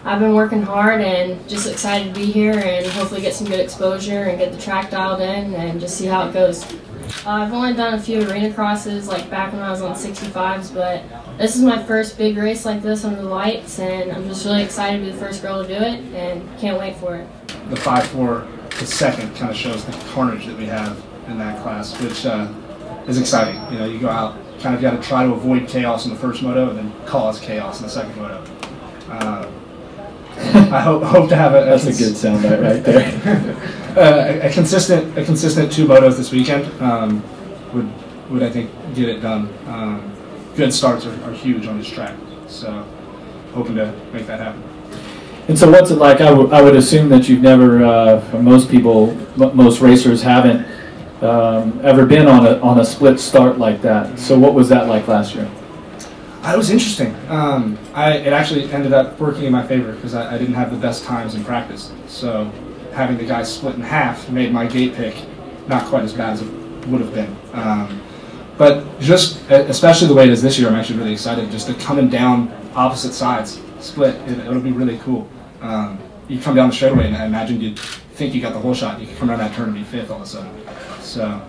I've been working hard and just excited to be here and hopefully get some good exposure and get the track dialed in and just see how it goes. I've only done a few arena crosses like back when I was on 65s, but this is my first big race like this under the lights, and I'm just really excited to be the first girl to do it and can't wait for it. The 5.4 to second kind of shows the carnage that we have in that class, which is exciting. You know, you go out, kind of got to try to avoid chaos in the first moto and then cause chaos in the second moto. I hope to have That's a good soundbite right there. a consistent 2 motos this weekend would I think get it done. Good starts are huge on this track, so hoping to make that happen. And so what's it like? I would assume that you've never, most racers haven't ever been on a split start like that. So what was that like last year? It was interesting. It actually ended up working in my favor because I didn't have the best times in practice. So having the guys split in half made my gate pick not quite as bad as it would have been. But just, especially the way it is this year, I'm actually really excited. Just the coming down opposite sides split, it'll be really cool. You come down the straightaway and I imagine you'd think you got the whole shot. You could come around that turn and be 5th all of a sudden. So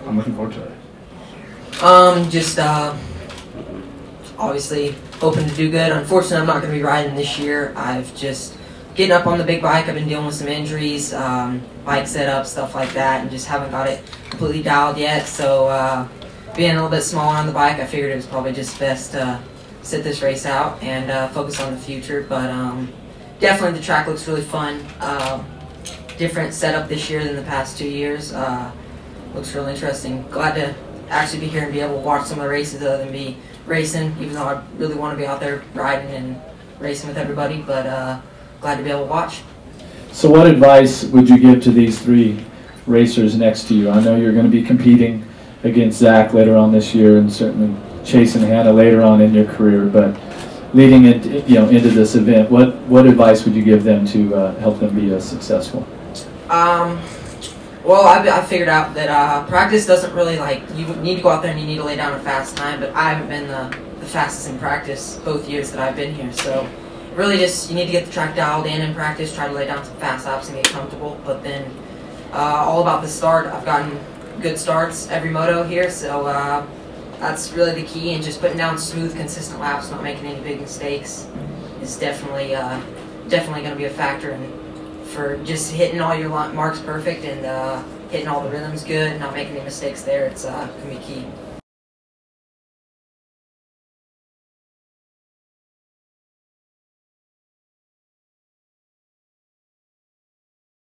I'm looking forward to it. Obviously hoping to do good. Unfortunately, I'm not going to be riding this year. I've just getting up on the big bike. I've been dealing with some injuries, bike setup, stuff like that, and just haven't got it completely dialed yet. So being a little bit smaller on the bike, I figured it was probably just best to sit this race out and focus on the future. But definitely the track looks really fun. Different setup this year than the past 2 years. Looks really interesting. Glad to actually be here and be able to watch some of the races other than be racing, even though I really want to be out there riding and racing with everybody, but glad to be able to watch. So what advice would you give to these 3 racers next to you? I know you're going to be competing against Zach later on this year and certainly Chase and Hannah later on in your career, but leading into this event, what advice would you give them to help them be successful? Well, I figured out that practice doesn't really, you need to go out there and you need to lay down a fast time, but I haven't been the fastest in practice both years that I've been here, so really just you need to get the track dialed in practice, try to lay down some fast laps and get comfortable, but then all about the start. I've gotten good starts every moto here, so that's really the key, and just putting down smooth, consistent laps, not making any big mistakes is definitely going to be a factor for just hitting all your marks perfect and hitting all the rhythms good, not making any mistakes there. It's going to be key.